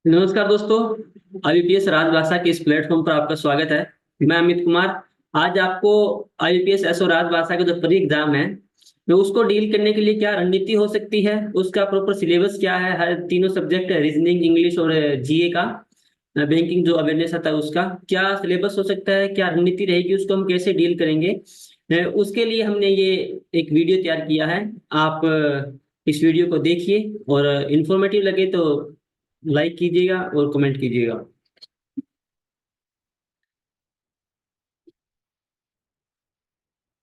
नमस्कार दोस्तों। आईपीएस राजभाषा के इस प्लेटफॉर्म पर आपका स्वागत है। मैं अमित कुमार। आज आपको आईपीएस एसओ राजभाषा का जो प्री एग्जाम है तो उसको डील करने के लिए क्या रणनीति हो सकती है, उसका प्रॉपर सिलेबस क्या है, हर तीनों सब्जेक्ट रीजनिंग, इंग्लिश और जीए का, बैंकिंग जो अवेयरनेस आता है उसका क्या सिलेबस हो सकता है, क्या रणनीति रहेगी, उसको हम कैसे डील करेंगे। उसके लिए हमने ये एक वीडियो तैयार किया है। आप इस वीडियो को देखिए और इंफॉर्मेटिव लगे तो लाइक कीजिएगा और कमेंट कीजिएगा।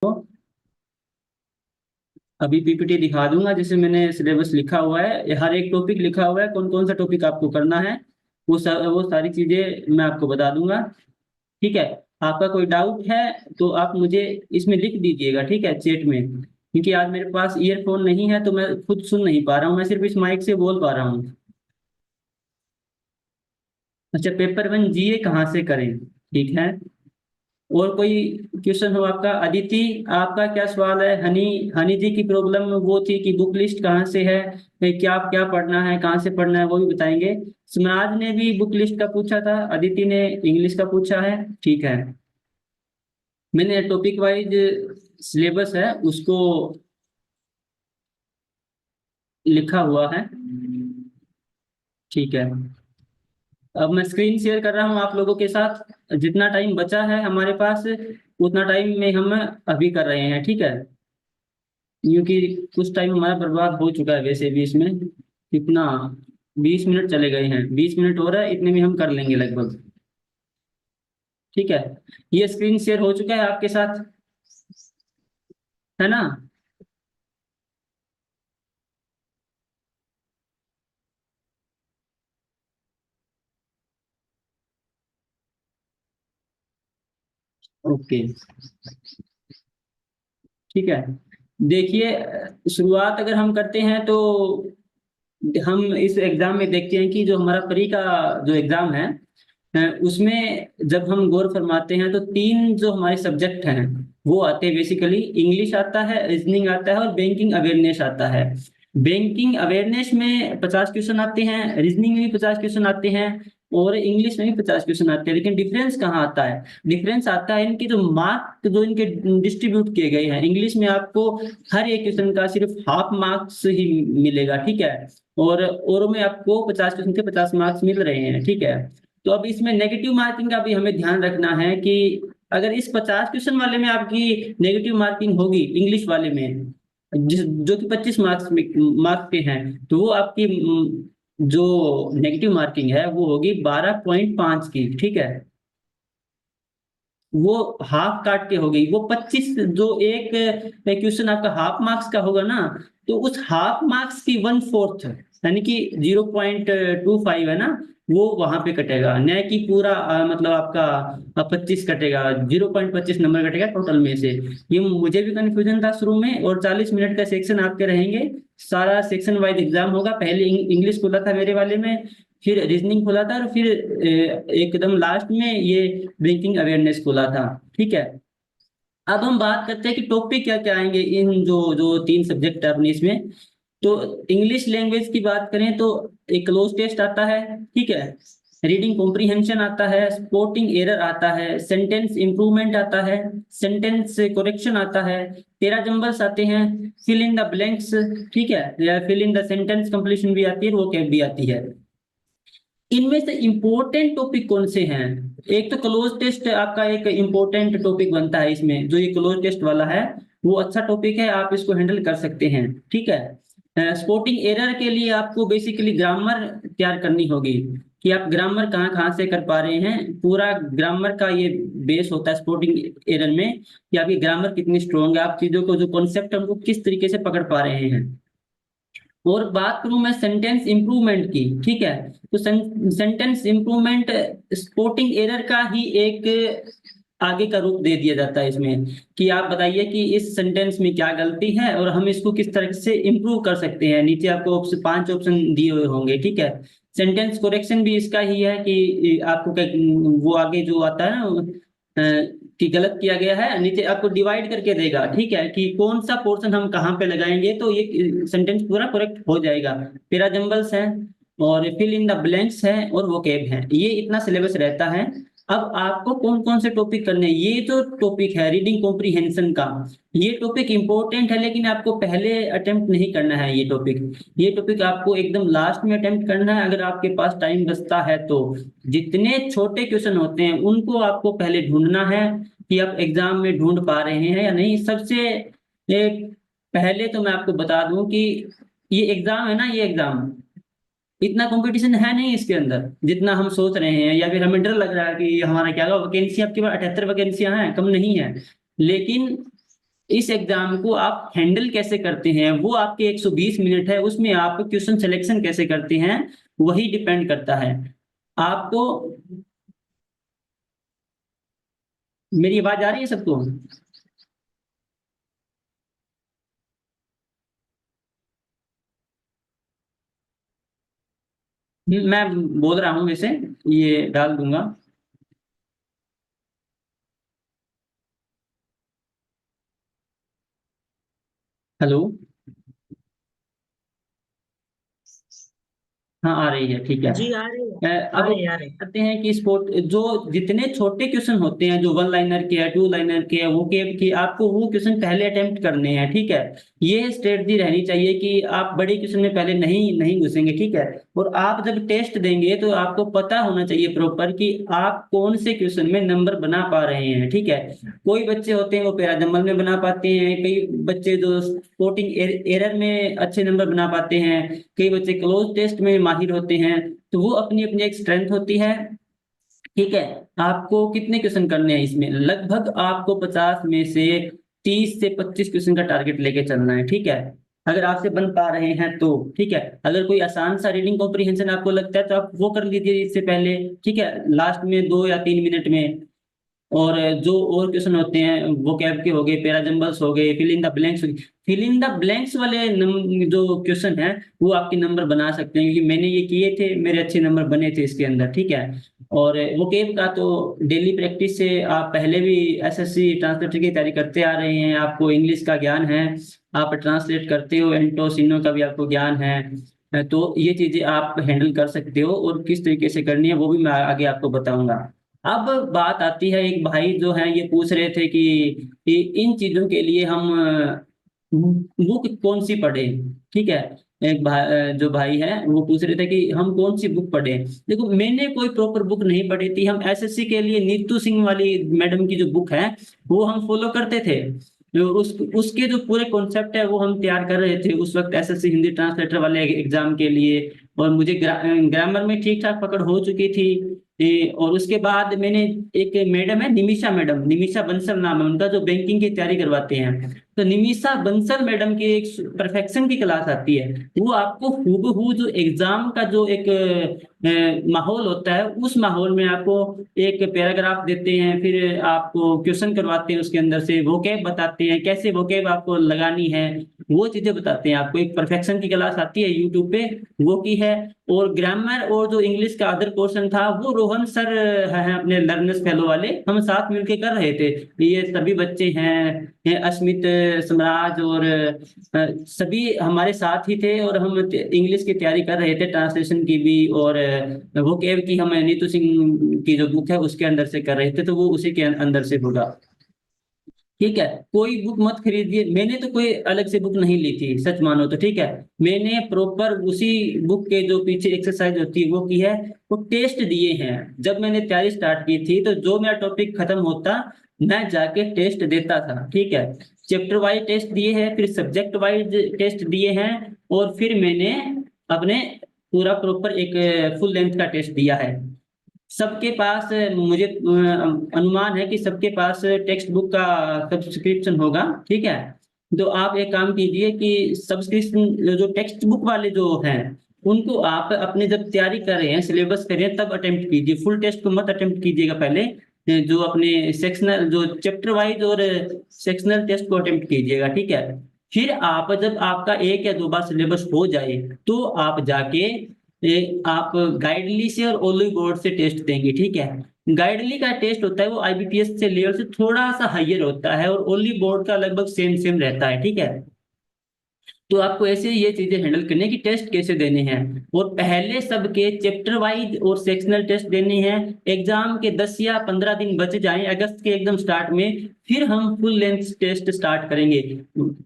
तो अभी पीपीटी दिखा दूंगा जिसमें मैंने सिलेबस लिखा हुआ है, हर एक टॉपिक लिखा हुआ है, कौन कौन सा टॉपिक आपको करना है। वो सारी चीजें मैं आपको बता दूंगा। ठीक है। आपका कोई डाउट है तो आप मुझे इसमें लिख दीजिएगा, ठीक है, चैट में, क्योंकि आज मेरे पास ईयरफोन नहीं है तो मैं खुद सुन नहीं पा रहा हूँ, मैं सिर्फ इस माइक से बोल पा रहा हूँ। अच्छा, पेपर वन जीए कहाँ से करें, ठीक है। और कोई क्वेश्चन हो आपका? अदिति, आपका क्या सवाल है? हनी हनी जी की प्रॉब्लम वो थी कि बुक लिस्ट कहाँ से है, क्या क्या पढ़ना है, कहाँ से पढ़ना है, वो भी बताएंगे। सिमराज ने भी बुक लिस्ट का पूछा था, अदिति ने इंग्लिश का पूछा है। ठीक है। मैंने टॉपिक वाइज सिलेबस है उसको लिखा हुआ है। ठीक है। अब मैं स्क्रीन शेयर कर रहा हूँ आप लोगों के साथ। जितना टाइम बचा है हमारे पास उतना टाइम में हम अभी कर रहे हैं, ठीक है, क्योंकि कुछ टाइम हमारा बर्बाद हो चुका है वैसे भी इसमें। कितना, 20 मिनट चले गए हैं, 20 मिनट हो रहा है, इतने में हम कर लेंगे लगभग। ठीक है। ये स्क्रीन शेयर हो चुका है आपके साथ, है ना? ओके। ठीक है। देखिए, शुरुआत अगर हम करते हैं तो हम इस एग्जाम में देखते हैं कि जो हमारा प्री का जो एग्जाम है, उसमें जब हम गौर फरमाते हैं तो तीन जो हमारे सब्जेक्ट हैं वो आते हैं बेसिकली। इंग्लिश आता है, रीजनिंग आता है और बैंकिंग अवेयरनेस आता है। बैंकिंग अवेयरनेस में 50 क्वेश्चन आते हैं, रीजनिंग में भी 50 क्वेश्चन आते हैं और इंग्लिश में भी 50 क्वेश्चन आते हैं। लेकिन डिफरेंस कहाँ आता है? डिफरेंस आता है इनके जो मार्क जो इनके डिस्ट्रीब्यूट किए गए हैं। इंग्लिश में आपको हर एक क्वेश्चन का सिर्फ हाफ मार्क्स ही मिलेगा, ठीक है, और में आपको 50 क्वेश्चन के 50 मार्क्स मिल रहे हैं, ठीक है। तो अब इसमें नेगेटिव मार्किंग का भी हमें ध्यान रखना है कि अगर इस 50 क्वेश्चन वाले में आपकी नेगेटिव मार्किंग होगी, इंग्लिश वाले में जो कि 25 मार्क्स पे हैं, तो वो आपकी जो नेगेटिव मार्किंग है वो होगी 12.5 की, ठीक है। वो हाफ काट के हो गई, वो 25 जो एक क्वेश्चन आपका हाफ मार्क्स का होगा ना, तो उस हाफ मार्क्स की 1/4 यानी कि 0.25 है ना, वो वहां पे कटेगा, न कि पूरा मतलब आपका 25 कटेगा, 0.25 नंबर कटेगा टोटल में से। ये मुझे भी कंफ्यूजन था शुरू में। और 40 मिनट का सेक्शन आपके रहेंगे, सारा सेक्शन वाइज एग्जाम होगा। पहले इंग्लिश खुला था मेरे वाले में, फिर रीजनिंग खोला था और फिर एकदम लास्ट में ये ड्रिंकिंग अवेयरनेस खोला था। ठीक है। अब हम बात करते हैं कि टॉपिक क्या क्या आएंगे इन जो जो तीन सब्जेक्ट है अपने इसमें। तो इंग्लिश लैंग्वेज की बात करें तो एक क्लोज टेस्ट आता है, ठीक है, रीडिंग कॉम्प्रिहेंशन आता है, स्पोर्टिंग एरर आता है, सेंटेंस इंप्रूवमेंट आता है, सेंटेंस करेक्शन आता है, 13 जंबल्स आते हैं, फिल इन द ब्लैंक्स, ठीक है, या fill in the sentence completion भी आती है, वो कैप भी आती है। इनमें से इंपॉर्टेंट टॉपिक कौन से हैं? एक तो क्लोज टेस्ट आपका एक इंपॉर्टेंट टॉपिक बनता है इसमें, जो ये क्लोज टेस्ट वाला है वो अच्छा टॉपिक है, आप इसको हैंडल कर सकते हैं, ठीक है। स्पोर्टिंग एरर के लिए आपको बेसिकली ग्रामर तैयार करनी होगी कि आप ग्रामर कहाँ कहाँ से कर पा रहे हैं। पूरा ग्रामर का ये बेस होता है स्पोर्टिंग एरर में कि आपकी ग्रामर कितनी स्ट्रांग है, आप चीजों को जो कॉन्सेप्ट है उनको किस तरीके से पकड़ पा रहे हैं। और बात करूं मैं सेंटेंस इंप्रूवमेंट की, ठीक है, तो सेंटेंस इंप्रूवमेंट स्पोर्टिंग एरर का ही एक आगे का रूप दे दिया जाता है इसमें, कि आप बताइए कि इस सेंटेंस में क्या गलती है और हम इसको किस तरह से इंप्रूव कर सकते हैं। नीचे आपको 5 ऑप्शन दिए हुए होंगे, ठीक है। सेंटेंस करेक्शन भी इसका ही है कि आपको वो आगे जो आता है ना, कि गलत किया गया है, नीचे आपको डिवाइड करके देगा, ठीक है, कि कौन सा पोर्शन हम कहाँ पे लगाएंगे तो ये सेंटेंस पूरा करेक्ट हो जाएगा। पैराजंबल्स हैं, और फिल इन द ब्लैंक्स है और वोकैब है। ये इतना सिलेबस रहता है। अब आपको कौन कौन से टॉपिक करने हैं, ये जो टॉपिक है रीडिंग कॉम्प्रिहेंशन का, ये टॉपिक इंपॉर्टेंट है, लेकिन आपको पहले अटेम्प्ट नहीं करना है ये टॉपिक आपको एकदम लास्ट में अटेम्प्ट करना है, अगर आपके पास टाइम बचता है तो। जितने छोटे क्वेश्चन होते हैं उनको आपको पहले ढूंढना है कि आप एग्जाम में ढूंढ पा रहे हैं या नहीं। सबसे पहले तो मैं आपको बता दूं कि ये एग्जाम है ना, ये एग्जाम इतना कंपटीशन है नहीं इसके अंदर जितना हम सोच रहे हैं, या फिर हमें डर लग रहा है कि हमारा क्या होगा। वैकेंसी आपके पास 78 वैकेंसियां हैं, कम नहीं है। लेकिन इस एग्जाम को आप हैंडल कैसे करते हैं, वो आपके 120 मिनट है, उसमें आप क्वेश्चन सिलेक्शन कैसे करते हैं, वही डिपेंड करता है आपको। मेरी आवाज आ रही है सबको? मैं बोल रहा हूँ वैसे, ये डाल दूंगा। हेलो। हाँ आ रही है, ठीक है। जी आ रही है। आ अब रही आ रही। कहते हैं कि स्पोर्ट जो जितने छोटे क्वेश्चन होते हैं, जो वन लाइनर के है, टू लाइनर के है, वो के आपको वो क्वेश्चन पहले अटेम्प्ट करने हैं, ठीक है। ये स्ट्रेटजी रहनी चाहिए कि आप बड़े क्वेश्चन में पहले नहीं नहीं घुसेंगे, ठीक है। और आप जब टेस्ट देंगे तो आपको पता होना चाहिए प्रॉपर कि आप कौन से क्वेश्चन में नंबर बना पा रहे हैं, ठीक है। कोई बच्चे होते हैं वो पैराजम्बल में बना पाते हैं, कई बच्चे जो स्पोर्टिंग एरर में अच्छे नंबर बना पाते हैं, कई बच्चे क्लोज टेस्ट में माहिर होते हैं। तो वो अपनी अपनी एक स्ट्रेंथ होती है, ठीक है। आपको कितने क्वेश्चन करने हैं इसमें, लगभग आपको 50 में से 30 से 25 क्वेश्चन का टारगेट लेके चलना है, ठीक है। अगर आपसे बन पा रहे हैं तो ठीक है। अगर कोई आसान सा रीडिंग कॉम्प्रिहेंशन आपको लगता है तो आप वो कर लीजिए इससे पहले, ठीक है, लास्ट में 2 या 3 मिनट में। और जो और क्वेश्चन होते हैं वोकैब के हो गए, पैराजम्बल्स हो गए, fill in the blanks, fill in the blanks वाले जो क्वेश्चन है वो आपके नंबर बना सकते हैं, क्योंकि मैंने ये किए थे, मेरे अच्छे नंबर बने थे इसके अंदर, ठीक है। और वोकैब का तो डेली प्रैक्टिस से आप पहले भी एसएससी ट्रांसलेटर की तैयारी करते आ रहे हैं, आपको इंग्लिश का ज्ञान है, आप ट्रांसलेट करते हो, एंटो सिनो का भी आपको ज्ञान है। तो ये चीजें आप हैंडल कर सकते हो, और किस तरीके से करनी है वो भी मैं आगे आपको बताऊंगा। अब बात आती है, एक भाई जो है ये पूछ रहे थे कि इन चीजों के लिए हम बुक कौन सी पढ़े, ठीक है। एक जो भाई है वो पूछ रहे थे कि हम कौन सी बुक पढ़े। देखो मैंने कोई प्रॉपर बुक नहीं पढ़ी थी, हम एसएससी के लिए नीतू सिंह वाली मैडम की जो बुक है वो हम फॉलो करते थे। जो उसके जो पूरे कॉन्सेप्ट है वो हम तैयार कर रहे थे उस वक्त एसएससी हिंदी ट्रांसलेटर वाले एग्जाम के लिए। और मुझे ग्रामर में ठीक ठाक पकड़ हो चुकी थी। और उसके बाद मैंने, एक मैडम है निमिषा मैडम, निमिषा बंसल नाम है उनका, जो बैंकिंग की तैयारी करवाते हैं। तो निमिषा बंसल मैडम की एक परफेक्शन की क्लास आती है, वो आपको हूबहू जो एग्जाम का जो एक माहौल होता है उस माहौल में आपको एक पैराग्राफ देते हैं, फिर आपको क्वेश्चन करवाते हैं, उसके अंदर से वोकैब बताते हैं, कैसे वोकैब आपको लगानी है, वो चीजें बताते हैं आपको। एक परफेक्शन की क्लास आती है यूट्यूब पे, वो की है। और ग्रामर और जो इंग्लिश का अदर पोर्शन था वो रोहन सर हैं अपने लर्नर्स फेलो वाले, हम साथ मिलके कर रहे थे। ये सभी बच्चे हैं, ये अस्मित, सम्राज और सभी हमारे साथ ही थे, और हम इंग्लिश की तैयारी कर रहे थे, ट्रांसलेशन की भी, और वो केव की हम नीतू सिंह की जो बुक है उसके अंदर से कर रहे थे, तो वो उसी के अंदर से होगा, ठीक है। कोई बुक मत खरीदिए, मैंने तो कोई अलग से बुक नहीं ली थी सच मानो तो, ठीक है। मैंने प्रॉपर उसी बुक के जो पीछे एक्सरसाइज होती है वो की है। वो टेस्ट दिए हैं, जब मैंने तैयारी स्टार्ट की थी तो जो मेरा टॉपिक खत्म होता मैं जाके टेस्ट देता था, ठीक है। चैप्टर वाइज टेस्ट दिए हैं, फिर सब्जेक्ट वाइज टेस्ट दिए हैं, और फिर मैंने अपने पूरा प्रॉपर एक फुल लेंथ का टेस्ट दिया है। सबके पास मुझे अनुमान है कि सबके पास टेक्स्ट बुक का सब्सक्रिप्शन होगा, ठीक है। तो आप एक काम कीजिए कि सब्सक्रिप्शन जो टेक्स्ट बुक वाले जो हैं उनको आप अपने जब तैयारी कर रहे हैं, सिलेबस कर रहे हैं, तब अटेम्प्ट कीजिए, फुल टेस्ट को मत अटेम्प्ट कीजिएगा पहले। जो अपने सेक्शनल जो चैप्टर वाइज और सेक्शनल टेस्ट को अटेम्प्ट कीजिएगा, ठीक है। फिर आप जब आपका 1 या 2 बार सिलेबस हो जाए तो आप जाके आप गाइडली से और ओली बोर्ड से टेस्ट देंगे, ठीक है। गाइडली का टेस्ट होता है वो आईबीपीएस से लेवल से थोड़ा सा हाइयर होता है, और ओली बोर्ड का लगभग सेम सेम रहता है, ठीक है। तो आपको ऐसे ये चीजें हैंडल करनी है कि टेस्ट कैसे देने हैं, और पहले सबके चैप्टर वाइज और सेक्शनल टेस्ट देने हैं। एग्जाम के 10 या 15 दिन बच जाएं अगस्त के एकदम स्टार्ट में, फिर हम फुल लेंथ टेस्ट स्टार्ट करेंगे।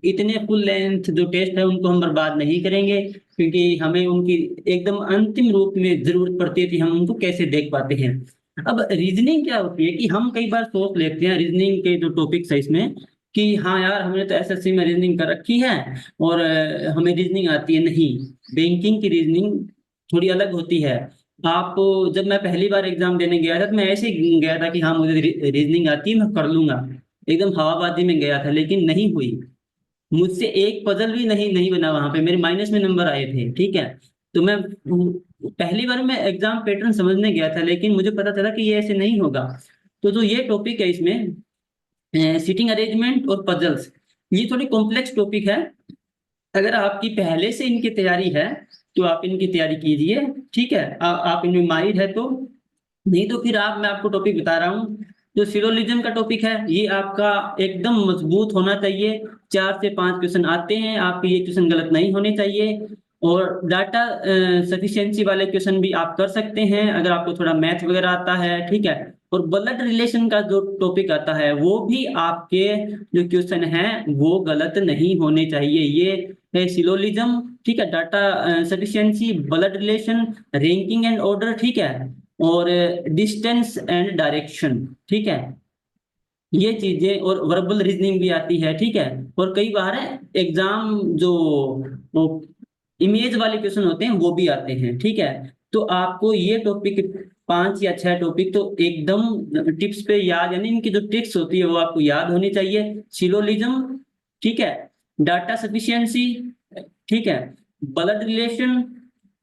इतने फुल लेंथ जो टेस्ट है उनको हम बर्बाद नहीं करेंगे, क्योंकि हमें उनकी एकदम अंतिम रूप में जरूरत पड़ती है कि हम उनको कैसे देख पाते हैं। अब रीजनिंग क्या होती है कि हम कई बार सोच लेते हैं रीजनिंग के जो टॉपिक्स है इसमें कि हाँ यार हमने तो एसएससी में रीजनिंग कर रखी है और हमें रीजनिंग आती है। नहीं, बैंकिंग की रीजनिंग थोड़ी अलग होती है। आप, जब मैं पहली बार एग्जाम देने गया था तो मैं ऐसे ही गया था कि हाँ मुझे रीजनिंग आती है, मैं कर लूंगा, एकदम हवाबाजी में गया था, लेकिन नहीं हुई। मुझसे एक पजल भी नहीं नहीं बना, वहां पे मेरे माइनस में नंबर आए थे। ठीक है, तो मैं पहली बार मैं एग्जाम पैटर्न समझने गया था, लेकिन मुझे पता चला कि ये ऐसे नहीं होगा। तो जो ये टॉपिक है इसमें सीटिंग अरेंजमेंट और पजल्स, ये थोड़ी कॉम्प्लेक्स टॉपिक है। अगर आपकी पहले से इनकी तैयारी है तो आप इनकी तैयारी कीजिए। ठीक है, आप इनमें माहिर है तो, नहीं तो फिर आप, मैं आपको टॉपिक बता रहा हूँ। जो सिलोजिज्म का टॉपिक है ये आपका एकदम मजबूत होना चाहिए। 4 से 5 क्वेश्चन आते हैं आपके, ये क्वेश्चन गलत नहीं होने चाहिए। और डाटा सफिशिएंसी वाले क्वेश्चन भी आप कर सकते हैं अगर आपको थोड़ा मैथ वगैरह आता है। ठीक है, और ब्लड रिलेशन का जो टॉपिक आता है वो भी आपके जो क्वेश्चन है वो गलत नहीं होने चाहिए। ये है सिलोजिज्म। ठीक है, data sufficiency, blood relation, ranking and order. ठीक है, और डिस्टेंस एंड डायरेक्शन। ठीक है, ये चीजें, और वर्बल रीजनिंग भी आती है। ठीक है, और कई बार है एग्जाम जो इमेज वाले क्वेश्चन होते हैं वो भी आते हैं। ठीक है, तो आपको ये टॉपिक 5 या 6 टॉपिक तो एकदम टिप्स पे याद, यानी इनकी जो ट्रिक्स होती है वो आपको याद होनी चाहिए। सिलोजिज्म, ठीक है, डाटा सफिशिएंसी, ठीक है, blood relation,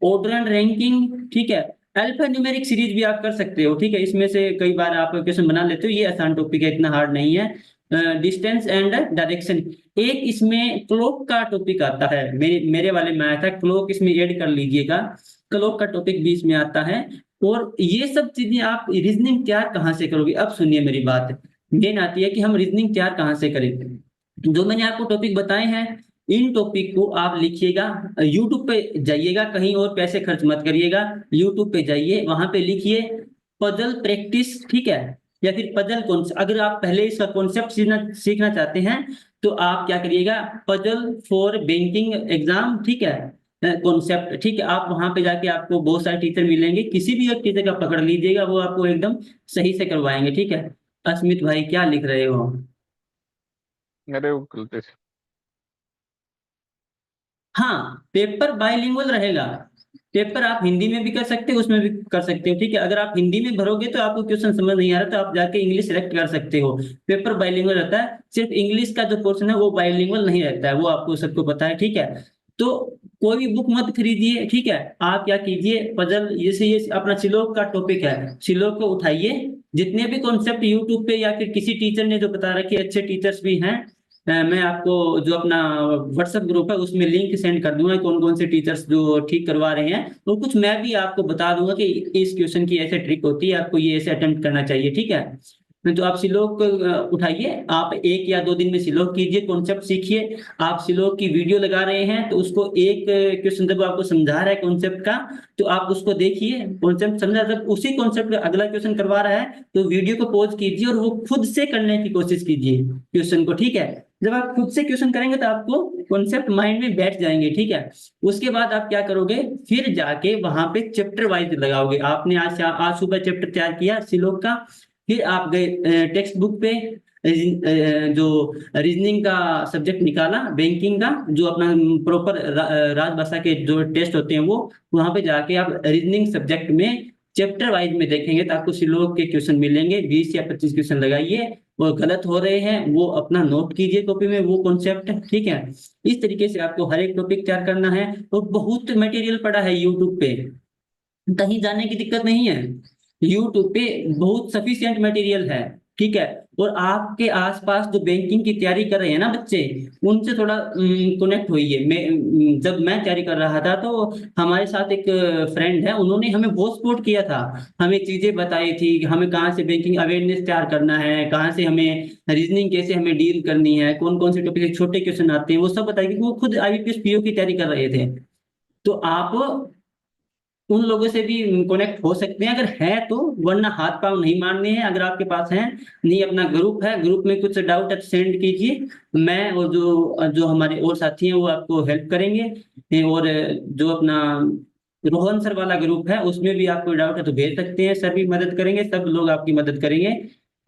order and ranking. ठीक है, अल्फा न्यूमेरिक सीरीज भी आप कर सकते हो। ठीक है, इसमें से कई बार आप क्वेश्चन बना लेते हो, ये आसान टॉपिक है, इतना हार्ड नहीं है। डिस्टेंस एंड डायरेक्शन, एक इसमें क्लॉक का टॉपिक आता है, मेरे वाले में आया था क्लॉक, इसमें ऐड कर लीजिएगा। क्लॉक का टॉपिक भी इसमें आता है। और ये सब चीजें आप रीजनिंग तैयार कहाँ से करोगे, अब सुनिए मेरी बात। मेन आती है कि हम रीजनिंग तैयार कहाँ से करें। जो मैंने आपको टॉपिक बताए हैं इन टॉपिक को आप लिखिएगा, यूट्यूब पे जाइएगा, कहीं और पैसे खर्च मत करिएगा, यूट्यूब पे जाइए, वहां पे लिखिए पजल प्रैक्टिस। ठीक है, या फिर पजल कॉन्सेप्ट, अगर आप पहले इसका कॉन्सेप्ट सीखना चाहते हैं तो आप क्या करिएगा, पजल फॉर बैंकिंग एग्जाम। ठीक है, कॉन्सेप्ट। ठीक है, आप वहां पे जाके आपको बहुत सारे टीचर मिलेंगे, किसी भी एक टीचर का पकड़ लीजिएगा, वो आपको एकदम सही से करवाएंगे। ठीक है, अस्मित भाई क्या लिख रहे हो? अरे वो गलती से। हाँ, पेपर बाइलिंगुअल रहेगा। पेपर आप हिंदी में भी कर सकते हो, उसमें भी कर सकते हो। ठीक है, अगर आप हिंदी में भरोगे तो आपको क्वेश्चन समझ नहीं आ रहा तो आप जाके इंग्लिश सेलेक्ट कर सकते हो। पेपर बाइलिंगुअल रहता है, सिर्फ इंग्लिश का जो पोर्शन है वो बाइलिंगुअल नहीं रहता है, वो आपको सबको पता है। ठीक है, तो कोई भी बुक मत खरीदिए। ठीक है, आप क्या कीजिए, पजल, जैसे ये अपना श्लोक का टॉपिक है, श्लोक को उठाइए, जितने भी कॉन्सेप्ट यूट्यूब पे या फिर किसी टीचर ने जो बता रखे, अच्छे टीचर्स भी हैं, मैं आपको जो अपना व्हाट्सएप ग्रुप है उसमें लिंक सेंड कर दूंगा, कौन कौन से टीचर्स जो ठीक करवा रहे हैं, तो कुछ मैं भी आपको बता दूंगा कि इस क्वेश्चन की ऐसे ट्रिक होती है, आपको ये ऐसे अटेम्प्ट करना चाहिए। ठीक है, तो आप सिलोक उठाइए, आप 1 या 2 दिन में सिलोक कीजिए, कॉन्सेप्ट सीखिए। आप सिलोक की वीडियो लगा रहे हैं तो उसको एक क्वेश्चन जब आपको समझा रहा है कॉन्सेप्ट का, तो आप उसको देखिए, कॉन्सेप्ट समझा, जब उसी कॉन्सेप्ट का अगला क्वेश्चन करवा रहा है तो वीडियो को पॉज कीजिए और वो खुद से करने की कोशिश कीजिए क्वेश्चन को। ठीक है, जब आप खुद से क्वेश्चन करेंगे तो आपको कॉन्सेप्ट माइंड में बैठ जाएंगे। ठीक है, उसके बाद आप क्या करोगे, फिर जाके वहां पे चैप्टर वाइज लगाओगे। आपने आज सुबह चैप्टर तैयार किया सिलोक का, फिर आप गए टेक्स्ट बुक पे, जो रीजनिंग का सब्जेक्ट निकाला, बैंकिंग का जो अपना प्रॉपर राजभाषा के जो टेस्ट होते हैं वो, वहां पे जाके आप रीजनिंग सब्जेक्ट में चैप्टर वाइज में देखेंगे तो आपको सिलोक के क्वेश्चन मिलेंगे। 20 या 25 क्वेश्चन लगाइए, वो गलत हो रहे हैं वो अपना नोट कीजिए कॉपी में वो कॉन्सेप्ट। ठीक है, इस तरीके से आपको हर एक टॉपिक तैयार करना है। और बहुत मटेरियल पड़ा है यूट्यूब पे, कहीं जाने की दिक्कत नहीं है, यूट्यूब पे बहुत सफिशिएंट मटेरियल है। ठीक है। और आपके आसपास जो बैंकिंग की तैयारी कर रहे हैं ना बच्चे, उनसे थोड़ा कनेक्ट होइए। जब मैं तैयारी कर रहा था तो हमारे साथ एक फ्रेंड है, उन्होंने हमें बहुत सपोर्ट किया था, हमें चीजें बताई थी कि हमें कहाँ से बैंकिंग अवेयरनेस तैयार करना है, कहाँ से हमें रीजनिंग कैसे हमें डील करनी है, कौन कौन से टॉपिक छोटे क्वेश्चन आते हैं, वो सब बताएगी। वो खुद आईबीपीएस पीओ की तैयारी कर रहे थे। तो आप उन लोगों से भी कनेक्ट हो सकते हैं अगर है तो, वरना हाथ पांव नहीं मारने हैं अगर आपके पास है। नहीं, अपना ग्रुप है, ग्रुप में कुछ डाउट आप सेंड कीजिए, मैं और जो जो हमारे और साथी हैं वो आपको हेल्प करेंगे। और जो अपना रोहन सर वाला ग्रुप है उसमें भी आपको डाउट है तो भेज सकते हैं, सर भी मदद करेंगे, सब लोग आपकी मदद करेंगे।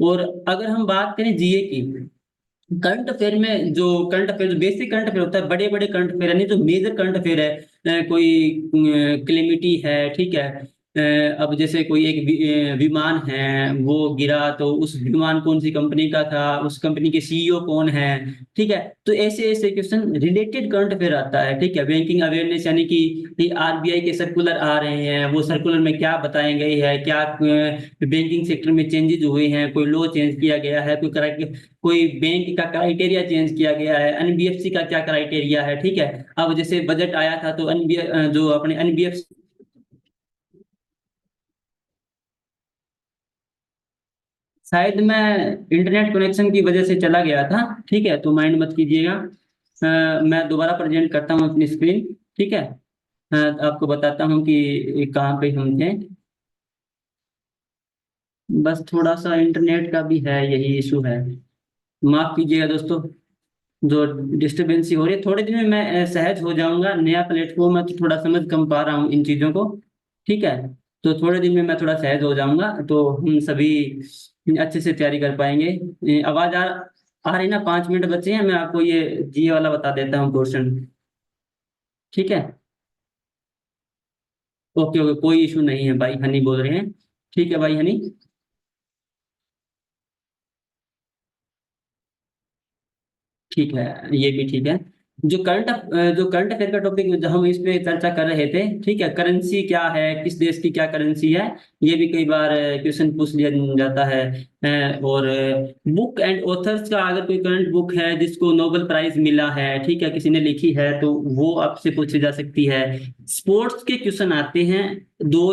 और अगर हम बात करें जीए की, करंट अफेयर में जो करंट अफेयर, जो बेसिक करंट अफेयर होता है, बड़े बड़े करंट अफेयर है, नहीं जो मेजर करंट अफेयर है, कोई क्लेमिटी है, ठीक है। अब जैसे कोई एक विमान है वो गिरा, तो उस विमान कौन सी कंपनी का था, उस कंपनी के सीईओ कौन है, ठीक है। तो ऐसे ऐसे क्वेश्चन रिलेटेड करंट अफेयर आता है, ठीक है। बैंकिंग अवेयरनेस यानी कि आरबीआई के सर्कुलर आ रहे हैं, वो सर्कुलर में क्या बताए गए हैं, क्या बैंकिंग सेक्टर में चेंजेस हुए हैं, कोई लॉ चेंज किया गया है, कोई बैंक का क्राइटेरिया चेंज किया गया है, एनबीएफसी का क्या क्राइटेरिया है, ठीक है। अब जैसे बजट आया था तो जो अपने एनबीएफसी, शायद मैं इंटरनेट कनेक्शन की वजह से चला गया था, ठीक है, तो माइंड मत कीजिएगा। मैं दोबारा प्रेजेंट करता हूँ अपनी स्क्रीन, ठीक है। आपको बताता हूँ कि कहाँ पे हम थे। बस थोड़ा सा इंटरनेट का भी है, यही इशू है, माफ कीजिएगा दोस्तों। जो डिस्टरबेंसी हो रही है, थोड़े दिन में मैं सहज हो जाऊंगा, नया प्लेटफॉर्म है तो थोड़ा समझ कम पा रहा हूँ इन चीज़ों को, ठीक है। तो थोड़े दिन में मैं थोड़ा सहज हो जाऊंगा तो हम सभी अच्छे से तैयारी कर पाएंगे। आवाज आ रही ना? 5 मिनट बचे हैं, मैं आपको ये जी वाला बता देता हूँ क्वेश्चन, ठीक है। ओके ओके, कोई इशू नहीं है, भाई हनी बोल रहे हैं, ठीक है भाई हनी। ठीक है, ये भी ठीक है। जो करंट अफेयर का टॉपिक हम इस पे चर्चा कर रहे थे, ठीक है, करेंसी क्या है, किस देश की क्या करेंसी है, ये भी कई बार क्वेश्चन पूछ लिया जाता है। और बुक एंड ऑथर्स का, अगर कोई करंट बुक है जिसको नोबेल प्राइज मिला है, ठीक है, किसी ने लिखी है, तो वो आपसे पूछी जा सकती है। स्पोर्ट्स के क्वेश्चन आते हैं, दो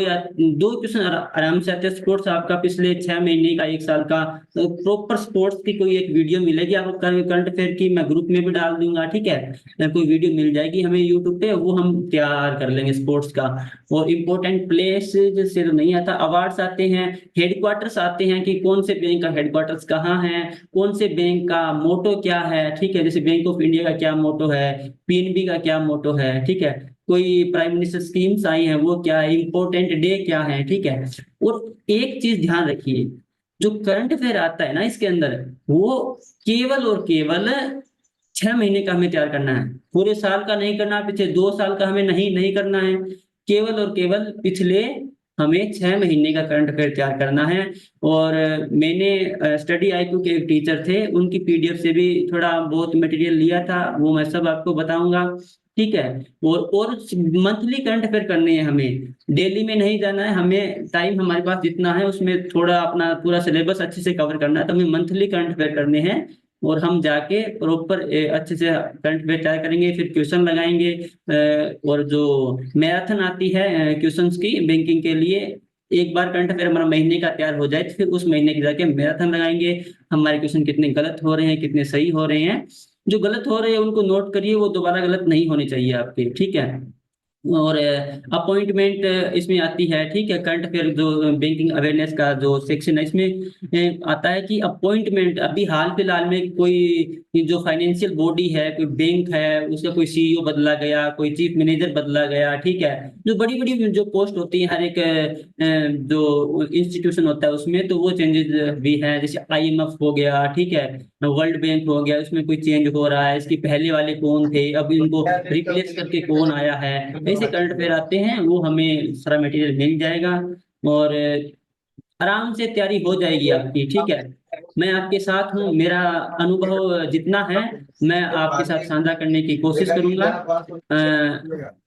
क्वेश्चन आराम से आते हैं। स्पोर्ट्स आपका पिछले 6 महीने का, 1 साल का प्रॉपर स्पोर्ट्स की कोई एक वीडियो मिलेगी आपको करंट अफेयर की, मैं ग्रुप में भी डाल दूंगा, ठीक है। कोई वीडियो मिल जाएगी हमें यूट्यूब पे, वो हम तैयार कर लेंगे स्पोर्ट्स का। और इम्पोर्टेंट प्लेस से तो नहीं आता, अवार्ड्स आते हैं, हेडक्वार्टर्स आते हैं कि कौन से बैंक का हेडक्वार्टर्स कहाँ है, कौन से बैंक का मोटो क्या है, ठीक है। जैसे बैंक ऑफ इंडिया का क्या मोटो है, पीएनबी का क्या मोटो है, ठीक है। कोई प्राइम मिनिस्टर स्कीम्स आई हैं वो क्या है, इंपॉर्टेंट डे क्या है, ठीक है। और एक चीज ध्यान रखिए, जो करंट अफेयर आता है ना इसके अंदर, वो केवल और केवल 6 महीने का हमें तैयार करना है, पूरे साल का नहीं करना, पिछले 2 साल का हमें नहीं नहीं करना है, केवल और केवल पिछले हमें 6 महीने का करंट अफेयर तैयार करना है। और मैंने स्टडी आईक्यू के एक टीचर थे, उनकी पीडीएफ से भी थोड़ा बहुत मटेरियल लिया था, वो मैं सब आपको बताऊंगा, ठीक है। और मंथली करंट अफेयर करने हैं हमें, डेली में नहीं जाना है हमें, टाइम हमारे पास जितना है उसमें थोड़ा अपना पूरा सिलेबस अच्छे से कवर करना है, तो हमें मंथली करंट अफेयर करने हैं। और हम जाके प्रॉपर अच्छे से करंट अफेयर तैयार करेंगे, फिर क्वेश्चन लगाएंगे। और जो मैराथन आती है क्वेश्चंस की बैंकिंग के लिए, एक बार करंट अफेयर हमारा महीने का तैयार हो जाए तो फिर उस महीने की जाके मैराथन लगाएंगे, हमारे क्वेश्चन कितने गलत हो रहे हैं, कितने सही हो रहे हैं। जो गलत हो रहे हैं उनको नोट करिए, वो दोबारा गलत नहीं होने चाहिए आपके, ठीक है। और अपॉइंटमेंट इसमें आती है, ठीक है। करंट अफेयर जो बैंकिंग अवेयरनेस का जो सेक्शन है, इसमें आता है कि अपॉइंटमेंट, अभी हाल फिलहाल में कोई जो फाइनेंशियल बॉडी है, कोई बैंक है, उसका कोई सीईओ बदला गया, कोई चीफ मैनेजर बदला गया, ठीक है। जो बड़ी बड़ी जो पोस्ट होती है हर एक जो इंस्टीट्यूशन होता है उसमें, तो वो चेंजेस भी हैं, जैसे आईएमएफ हो गया, ठीक है, वर्ल्ड बैंक हो गया, उसमें कोई चेंज हो रहा है, इसके पहले वाले कौन थे, अब इनको रिप्लेस करके कौन आया है, ऐसे करंट अफेयर आते हैं, वो हमें सारा मटेरियल मिल जाएगा। और आराम से तैयारी हो जाएगी आपकी, ठीक है। मैं आपके साथ हूँ, मेरा अनुभव जितना है मैं आपके साथ साझा करने की कोशिश करूंगा।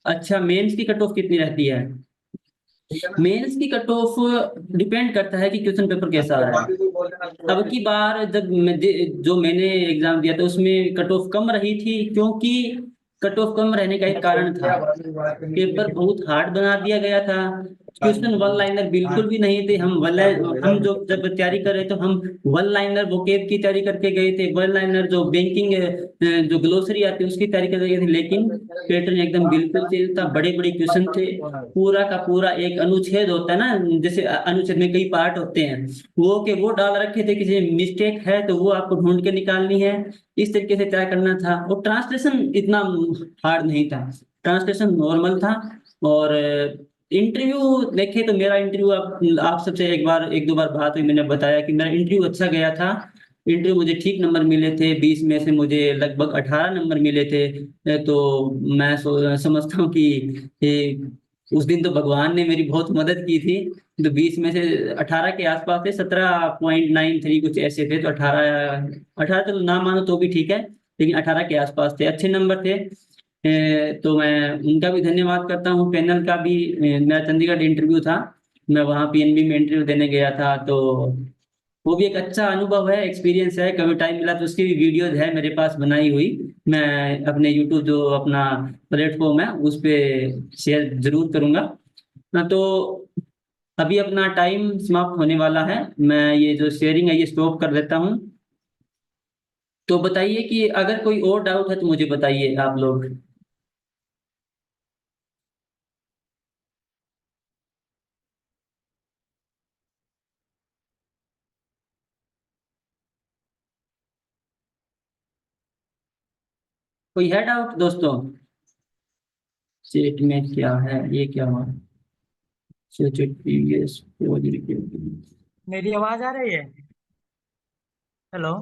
अच्छा, मेंस की कट ऑफ कितनी रहती है? मेंस की कट ऑफ डिपेंड करता है कि क्वेश्चन पेपर कैसा आ रहा है। अब की बार जब जो मैंने एग्जाम दिया था उसमें कट ऑफ कम रही थी, क्योंकि कट ऑफ कम रहने का एक कारण था, पेपर बहुत हार्ड बना दिया गया था। क्वेश्चन वन लाइनर बिल्कुल भी नहीं थे। हम जो जब तैयारी कर रहे थे हम वन लाइनर वोकेब की तैयारी करके गए थे, वन लाइनर जो बैंकिंग जो ग्लोसरी आती है उसकी तैयारी करके गए थे, लेकिन पैटर्न एकदम बिल्कुल चेंज था। बड़े बड़े क्वेश्चन थे, पूरा का पूरा एक अनुच्छेद होता है ना, जैसे अनुच्छेद में कई पार्ट होते हैं, वो डाल रखे थे। किसी मिस्टेक है तो वो आपको ढूंढ के निकालनी है, इस तरीके से तय करना था। और ट्रांसलेशन इतना हार्ड नहीं था, ट्रांसलेशन नॉर्मल था। और इंटरव्यू देखे तो मेरा इंटरव्यू आप सबसे एक दो बार बात हुई, मैंने बताया कि मेरा इंटरव्यू अच्छा गया था। इंटरव्यू मुझे ठीक नंबर मिले थे, 20 में से मुझे लगभग 18 नंबर मिले थे। तो मैं समझता हूँ कि उस दिन तो भगवान ने मेरी बहुत मदद की थी। तो 20 में से 18 के आसपास थे, 17.93 कुछ ऐसे थे। तो 18 तो ना मानो तो भी ठीक है, लेकिन 18 के आसपास थे, अच्छे नंबर थे। तो मैं उनका भी धन्यवाद करता हूँ, पैनल का भी। मेरा चंडीगढ़ इंटरव्यू था, मैं वहाँ पीएनबी में इंटरव्यू देने गया था। तो वो भी एक अच्छा अनुभव है, एक्सपीरियंस है। कभी टाइम मिला तो उसकी भी वीडियोज है मेरे पास बनाई हुई, मैं अपने यूट्यूब जो अपना प्लेटफॉर्म है उस पे शेयर जरूर करूंगा। तो अभी अपना टाइम समाप्त होने वाला है, मैं ये जो शेयरिंग है ये स्टॉप कर देता हूँ। तो बताइए कि अगर कोई और डाउट है तो मुझे बताइए आप लोग। कोई है डाउट दोस्तों? सेट में क्या है, ये क्या हुआ? Set previous. मेरी आवाज आ रही है? हेलो।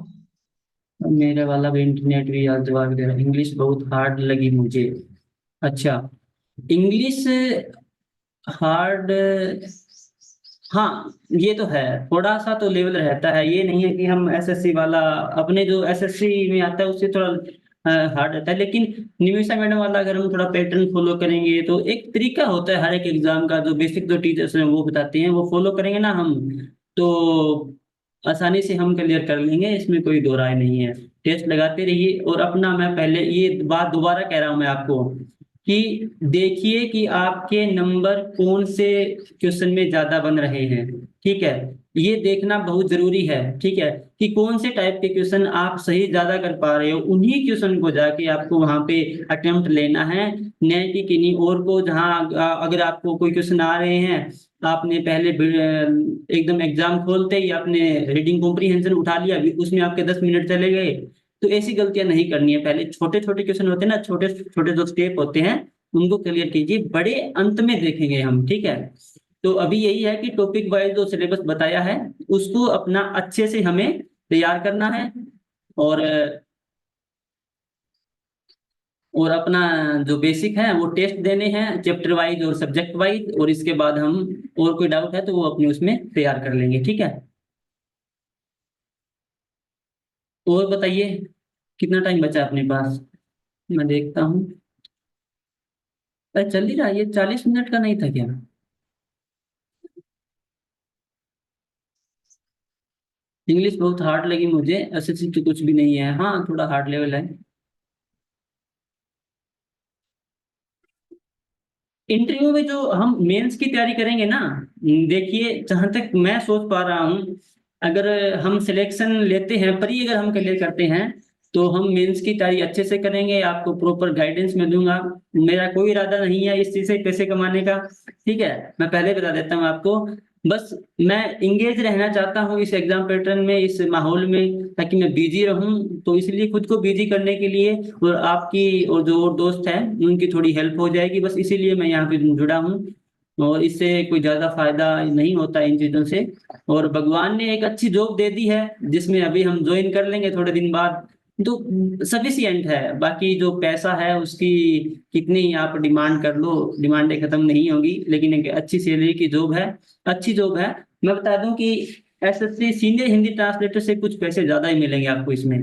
मेरे वाला भी इंटरनेट भी यार जवाब दे रहा है। इंग्लिश बहुत हार्ड लगी मुझे। अच्छा, इंग्लिश हार्ड, हाँ ये तो है, थोड़ा सा तो लेवल रहता है। ये नहीं है कि हम एसएससी वाला, अपने जो एसएससी में आता है उससे थोड़ा हार्ड रहता है, लेकिन निमिषा मैडम वाला अगर हम थोड़ा पैटर्न फॉलो करेंगे तो एक तरीका होता है हर एक एग्जाम का, जो बेसिक जो टीचर्स हैं वो बताते हैं, वो फॉलो करेंगे ना हम, तो आसानी से हम क्लियर कर लेंगे, इसमें कोई दो राय नहीं है। टेस्ट लगाते रहिए। और अपना, मैं पहले ये बात दोबारा कह रहा हूं मैं आपको, कि देखिए कि आपके नंबर कौन से क्वेश्चन में ज्यादा बन रहे हैं। ठीक है, ये देखना बहुत जरूरी है। ठीक है, कि कौन से टाइप के क्वेश्चन आप सही ज्यादा कर पा रहे हो, उन्हीं क्वेश्चन को जाके आपको वहां पे अटेम्प्ट लेना है, न कि किन्हीं और को। जहां अगर आपको कोई क्वेश्चन आ रहे हैं, आपने पहले एकदम एग्जाम खोलते ही आपने रीडिंग कॉम्प्रीहेंशन उठा लिया, उसमें आपके 10 मिनट चले गए, तो ऐसी गलतियां नहीं करनी है। पहले छोटे छोटे क्वेश्चन होते हैं ना, छोटे छोटे जो स्टेप होते हैं उनको क्लियर कीजिए, बड़े अंत में देखेंगे हम। ठीक है, तो अभी यही है कि टॉपिक वाइज जो सिलेबस बताया है उसको अपना अच्छे से हमें तैयार करना है। और और अपना जो बेसिक है वो टेस्ट देने हैं चैप्टर वाइज और सब्जेक्ट वाइज, और इसके बाद हम, और कोई डाउट है तो वो अपने उसमें तैयार कर लेंगे। ठीक है, और बताइए कितना टाइम बचा है अपने पास? मैं देखता हूँ, अरे चल ही रहा है, ये 40 मिनट का नहीं था क्या? इंग्लिश बहुत हार्ड लगी मुझे, एसएससी तो कुछ भी नहीं है, हाँ थोड़ा हार्ड लेवल है। इंटरव्यू में जो हम मेंस की तैयारी करेंगे ना, देखिए जहां तक मैं सोच पा रहा हूँ, अगर हम सिलेक्शन लेते हैं, परी अगर हम क्लियर करते हैं, तो हम मेंस की तैयारी अच्छे से करेंगे। आपको प्रॉपर गाइडेंस मैं दूंगा। मेरा कोई इरादा नहीं है इस चीज से पैसे कमाने का। ठीक है, मैं पहले बता देता हूँ आपको, बस मैं इंगेज रहना चाहता हूँ इस एग्जाम पैटर्न में, इस माहौल में, ताकि मैं बिजी रहूं। तो इसलिए खुद को बिजी करने के लिए, और आपकी और जो और दोस्त हैं उनकी थोड़ी हेल्प हो जाएगी, बस इसीलिए मैं यहाँ पे जुड़ा हूँ। और इससे कोई ज्यादा फायदा नहीं होता इन चीजों से। और भगवान ने एक अच्छी जॉब दे दी है जिसमें अभी हम ज्वाइन कर लेंगे थोड़े दिन बाद, तो सफिशियंट है। बाकी जो पैसा है उसकी कितनी आप डिमांड कर लो, डिमांडें खत्म नहीं होगी, लेकिन एक अच्छी सैलरी की जॉब है, अच्छी जॉब है। मैं बता दूं कि एसएससी सीनियर हिंदी ट्रांसलेटर से कुछ पैसे ज्यादा ही मिलेंगे आपको इसमें।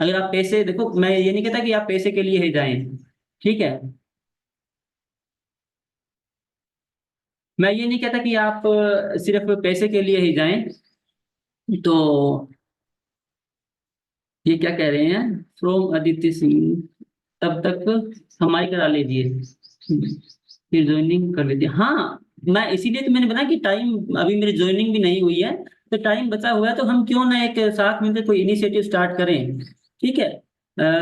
अगर आप पैसे देखो, मैं ये नहीं कहता कि आप पैसे के लिए ही जाएं। ठीक है, मैं ये नहीं कहता कि आप सिर्फ पैसे के लिए ही जाएं। तो ये क्या कह रहे हैं, फ्रॉम अदिति सिंह, तब तक हमारी करा लीजिए, फिर ज्वाइनिंग कर लीजिए। हाँ, मैं इसीलिए तो मैंने बताया कि टाइम, अभी मेरी ज्वाइनिंग भी नहीं हुई है, तो टाइम बचा हुआ है, तो हम क्यों ना एक साथ मिलकर कोई इनिशिएटिव स्टार्ट करें। ठीक है।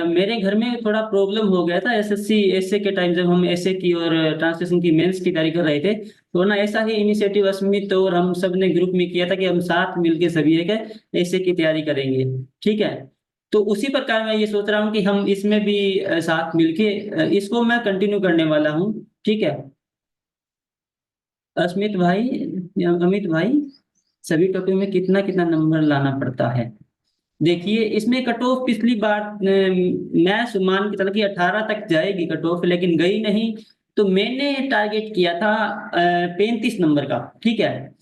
मेरे घर में थोड़ा प्रॉब्लम हो गया था एसएससी एसए के टाइम, जब हम एसए की और ट्रांसलेशन की मेंस की तैयारी कर रहे थे, तो ना ऐसा ही इनिशिएटिव अस्मित और हम सब ने ग्रुप में किया था कि हम साथ मिलके सभी एक एसए की तैयारी करेंगे। ठीक है। तो उसी प्रकार मैं ये सोच रहा हूँ कि हम इसमें भी साथ मिलके इसको मैं कंटिन्यू करने वाला हूँ। ठीक है। अस्मित भाई, अमित भाई, सभी टॉपिक में कितना कितना नंबर लाना पड़ता है। देखिए, इसमें कट ऑफ पिछली बार मैं मान के चला कि 18 तक जाएगी कट ऑफ, लेकिन गई नहीं। तो मैंने टारगेट किया था 35 नंबर का। ठीक है।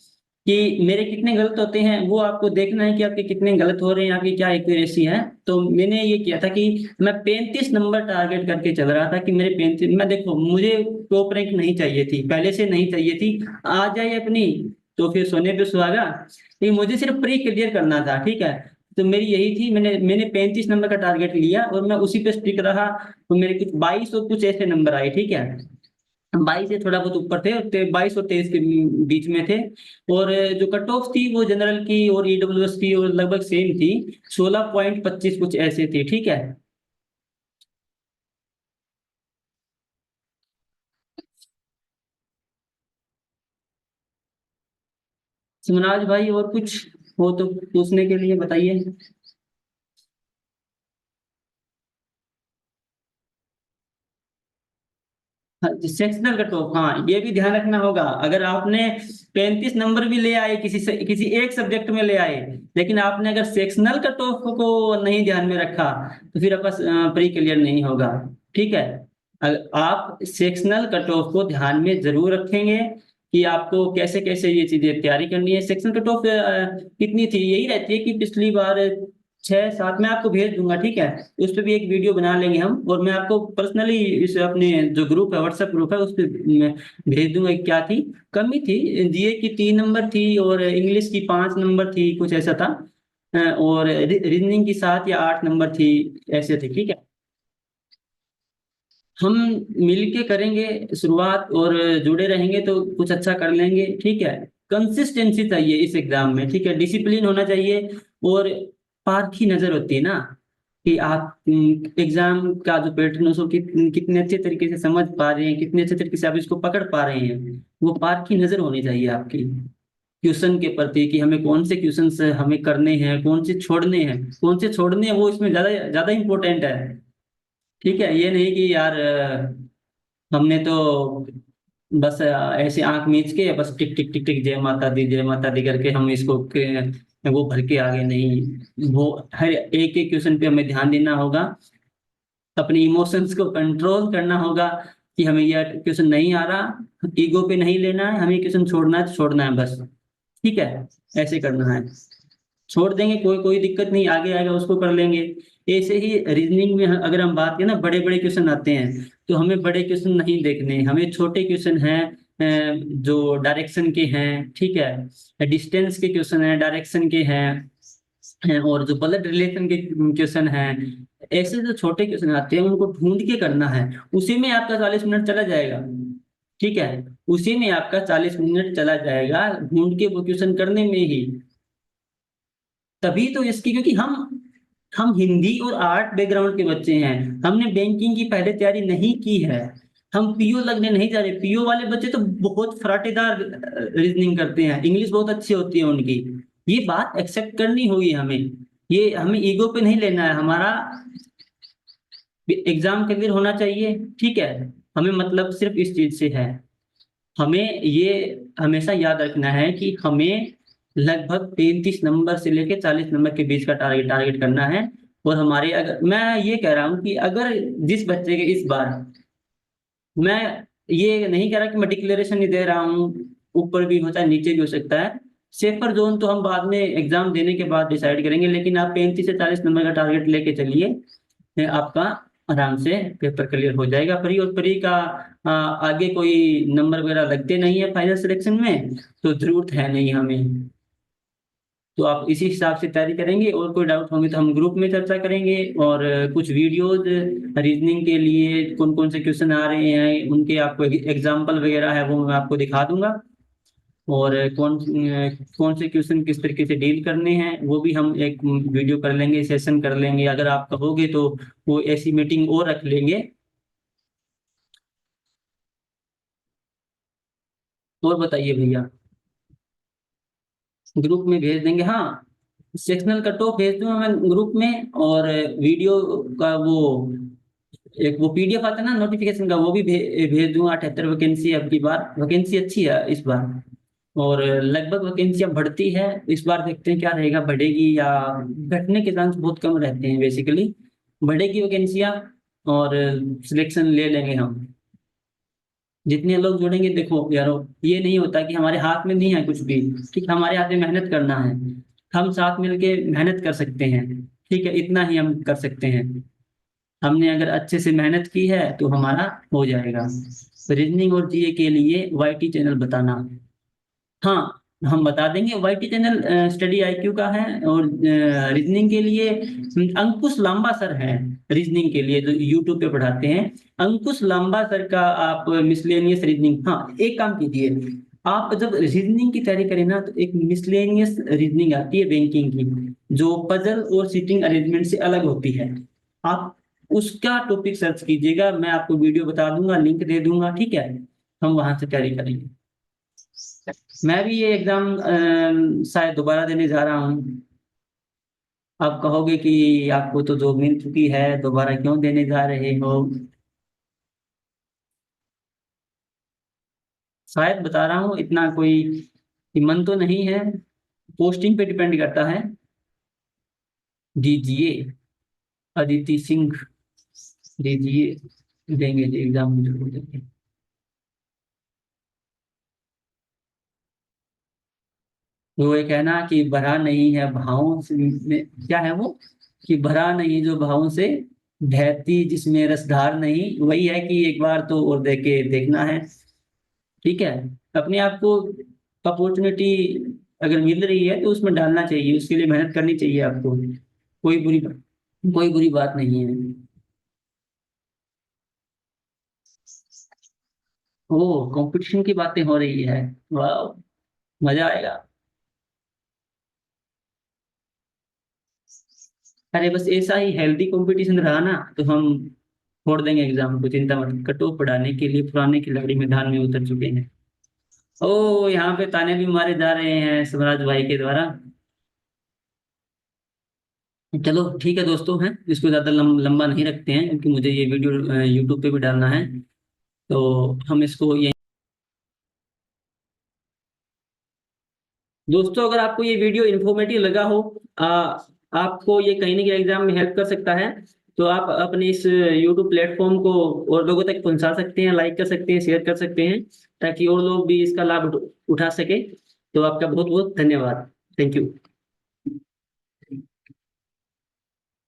कि मेरे कितने गलत होते हैं वो आपको देखना है कि आपके कितने गलत हो रहे हैं, आपकी क्या एक्यूरेसी है। तो मैंने ये किया था कि मैं 35 नंबर टारगेट करके चल रहा था कि मेरे 35, मैं देखो मुझे टॉप रैंक नहीं चाहिए थी, पहले से नहीं चाहिए थी, आ जाए अपनी तो फिर सोने पे सुहागा, लेकिन मुझे सिर्फ प्री क्लियर करना था। ठीक है। तो मेरी यही थी, मैंने मैंने 35 नंबर का टारगेट लिया और मैं उसी पे स्टिक रहा। तो मेरे कुछ 22 और कुछ ऐसे नंबर आए। ठीक है। 22 से थोड़ा बहुत ऊपर थे और 22 और 23 के बीच में थे। और जो कट ऑफ थी वो जनरल की और ईडब्ल्यूएस की और लगभग सेम थी, 16.25 कुछ ऐसे थी। ठीक है। सुमराज भाई, और कुछ हो तो पूछने के लिए बताइए। हाँ, सेक्शनल कट ऑफ, हाँ ये भी ध्यान रखना होगा। अगर आपने 35 नंबर भी ले आए किसी से, किसी एक सब्जेक्ट में ले आए, लेकिन आपने अगर सेक्शनल कट ऑफ को नहीं ध्यान में रखा, तो फिर आपका प्री क्लियर नहीं होगा। ठीक है। आप सेक्शनल कट ऑफ को ध्यान में जरूर रखेंगे कि आपको कैसे कैसे ये चीजें तैयारी करनी है। सेक्शनल कट ऑफ कितनी थी, यही रहती है कि पिछली बार 6-7, मैं आपको भेज दूंगा। ठीक है। उस पर भी एक वीडियो बना लेंगे हम, और मैं आपको पर्सनली इस अपने जो ग्रुप है, व्हाट्सएप ग्रुप है, उस पर मैं भेज दूंगा कि क्या थी। कमी थी, जीए की 3 नंबर थी और इंग्लिश की 5 नंबर थी, कुछ ऐसा था। और रीजनिंग की 7 या 8 नंबर थी, ऐसे थे। ठीक है। हम मिलके करेंगे शुरुआत और जुड़े रहेंगे तो कुछ अच्छा कर लेंगे। ठीक है। कंसिस्टेंसी चाहिए इस एग्जाम में। ठीक है। डिसिप्लिन होना चाहिए। और पारखी नजर होती है ना, कि आप एग्जाम का जो पैटर्न है उसको कितने अच्छे तरीके से समझ पा रहे हैं, कितने अच्छे तरीके से आप इसको पकड़ पा रहे हैं, वो पारखी नजर होनी चाहिए आपकी क्वेश्चन के प्रति, कि हमें कौन से क्वेश्चन हमें करने हैं, कौन से छोड़ने हैं, कौन से छोड़ने हैं वो इसमें ज्यादा ज्यादा इंपॉर्टेंट है। ठीक है। ये नहीं कि यार हमने तो बस ऐसे आंख मीच के बस टिक टिक टिक टिक जय माता दी करके हम इसको वो भर के आगे नहीं। वो हर एक एक क्वेश्चन पे हमें ध्यान देना होगा, अपने इमोशंस को कंट्रोल करना होगा, कि हमें यह क्वेश्चन नहीं आ रहा, ईगो पे नहीं लेना है, हमें क्वेश्चन छोड़ना है तो छोड़ना है बस। ठीक है। ऐसे करना है, छोड़ देंगे कोई कोई दिक्कत नहीं, आगे आएगा उसको कर लेंगे। ऐसे ही रीजनिंग में अगर हम बात करें ना, बड़े बड़े क्वेश्चन आते हैं, तो हमें बड़े क्वेश्चन नहीं देखने, हमें छोटे क्वेश्चन हैं जो डायरेक्शन के हैं। ठीक है। डिस्टेंस के क्वेश्चन हैं, डायरेक्शन के हैं और जो ब्लड रिलेशन के क्वेश्चन हैं, ऐसे जो छोटे क्वेश्चन आते हैं उनको ढूंढ के करना है। उसी में आपका 40 मिनट चला जाएगा। ठीक है। उसी में आपका 40 मिनट चला जाएगा ढूंढ के वो क्वेश्चन करने में ही। तभी तो इसकी, क्योंकि हम हिंदी और आर्ट बैकग्राउंड के बच्चे हैं, हमने बैंकिंग की पहले तैयारी नहीं की है, हम पीओ लगने नहीं जा रहे। पीओ वाले बच्चे तो बहुत फराटेदार रीजनिंग करते हैं, इंग्लिश बहुत अच्छी होती है उनकी। ये बात एक्सेप्ट करनी होगी हमें, ये हमें ईगो पे नहीं लेना है, हमारा एग्जाम क्लियर होना चाहिए। ठीक है। हमें मतलब सिर्फ इस चीज से है, हमें ये हमेशा याद रखना है कि हमें लगभग 33 नंबर से लेकर 40 नंबर के बीच का टारगेट टारगेट करना है। और हमारे, अगर मैं ये कह रहा हूँ कि अगर जिस बच्चे के इस बार, मैं ये नहीं कह रहा कि मैं डिक्लेरेशन नहीं दे रहा हूँ, ऊपर भी होता है नीचे भी हो सकता है, सेफर जोन तो हम बाद में एग्जाम देने के बाद डिसाइड करेंगे, लेकिन आप 35 से 40 नंबर का टारगेट लेके चलिए, आपका आराम से पेपर क्लियर हो जाएगा प्री। और प्री का आगे कोई नंबर वगैरह लगते नहीं है फाइनल सिलेक्शन में, तो जरूरत है नहीं हमें। तो आप इसी हिसाब से तैयारी करेंगे, और कोई डाउट होंगे तो हम ग्रुप में चर्चा करेंगे। और कुछ वीडियोज रीजनिंग के लिए कौन कौन से क्वेश्चन आ रहे हैं उनके आपको एग्जाम्पल वगैरह है वो मैं आपको दिखा दूंगा। और कौन से क्वेश्चन किस तरीके से डील करने हैं वो भी हम एक वीडियो कर लेंगे, सेशन कर लेंगे। अगर आप कहोगे तो वो ऐसी मीटिंग और रख लेंगे। और बताइए भैया, ग्रुप में भेज देंगे। हाँ, सेक्शनल कट ऑफ भेज दूंगा मैं ग्रुप में। और वीडियो का वो एक वो पीडीएफ आता है ना नोटिफिकेशन का, वो भी भेज दूंगा। 78 वैकेंसी अब की बार, वैकेंसी अच्छी है इस बार। और लगभग वैकेंसियां बढ़ती है इस बार। देखते हैं क्या रहेगा, बढ़ेगी या घटने के चांस बहुत कम रहते हैं बेसिकली। बढ़ेगी वैकेंसियां और सिलेक्शन ले लेंगे हम। जितने लोग जुड़ेंगे, देखो यारो, ये नहीं होता कि हमारे हाथ में नहीं है कुछ भी, ठीक, हमारे हाथ में मेहनत करना है। हम साथ मिलके मेहनत कर सकते हैं, ठीक है, इतना ही हम कर सकते हैं। हमने अगर अच्छे से मेहनत की है तो हमारा हो जाएगा। रीजनिंग और जीए के लिए वाईटी चैनल बताना। हाँ, हम बता देंगे। वाईटी चैनल स्टडी आईक्यू का है। और रीजनिंग के लिए अंकुश लांबा सर हैं। रीजनिंग के लिए जो यूट्यूब पे पढ़ाते हैं, अंकुश लांबा सर का आप मिसलेनियस रीजनिंग। हाँ, एक काम कीजिए, आप जब रीजनिंग की तैयारी करें ना, तो एक मिसलेनियस रीजनिंग आती है बैंकिंग की, जो पजल और सीटिंग अरेंजमेंट से अलग होती है। आप उसका टॉपिक सर्च कीजिएगा, मैं आपको वीडियो बता दूंगा, लिंक दे दूंगा, ठीक है। हम वहां से तैयारी करेंगे। मैं भी ये एग्जाम शायद दोबारा देने जा रहा हूँ। आप कहोगे कि आपको तो जॉब मिल चुकी है, दोबारा क्यों देने जा रहे हो। शायद बता रहा हूँ, इतना कोई मन तो नहीं है, पोस्टिंग पे डिपेंड करता है। दीजिए, अदिति सिंह, दीजिए, देंगे जी एग्जाम जरूर देंगे। वो एक है ना कि भरा नहीं है भावों से में, क्या है वो, कि भरा नहीं जो भावों से, बहती जिसमें रसधार नहीं, वही है कि एक बार तो और दे के देखना है, ठीक है। अपने आप को अपॉर्चुनिटी अगर मिल रही है तो उसमें डालना चाहिए, उसके लिए मेहनत करनी चाहिए आपको। कोई बुरी बात नहीं है। ओ, कंपटीशन की बातें हो रही है, वाह, मजा आएगा। अरे बस ऐसा ही हेल्दी कंपटीशन रहा ना तो हम छोड़ देंगे एग्जाम को, चिंता मत। कट ऑफ बढ़ाने के लिए पुराने खिलाड़ी मैदान में उतर चुके हैं। ओ, यहाँ पे ताने भी मारे जा रहे हैं स्वराज भाई के द्वारा। चलो ठीक है दोस्तों, हैं इसको ज्यादा लंबा नहीं रखते हैं, क्योंकि मुझे ये वीडियो यूट्यूब पे भी डालना है। तो हम इसको ये, दोस्तों अगर आपको ये वीडियो इन्फॉर्मेटिव लगा हो, आपको ये कहीं ना कहीं एग्जाम में हेल्प कर सकता है, तो आप अपने इस यूट्यूब प्लेटफॉर्म को और लोगों तक पहुंचा सकते हैं, लाइक कर सकते हैं, शेयर कर सकते हैं, ताकि और लोग भी इसका लाभ उठा सके। तो आपका बहुत बहुत धन्यवाद। Thank you.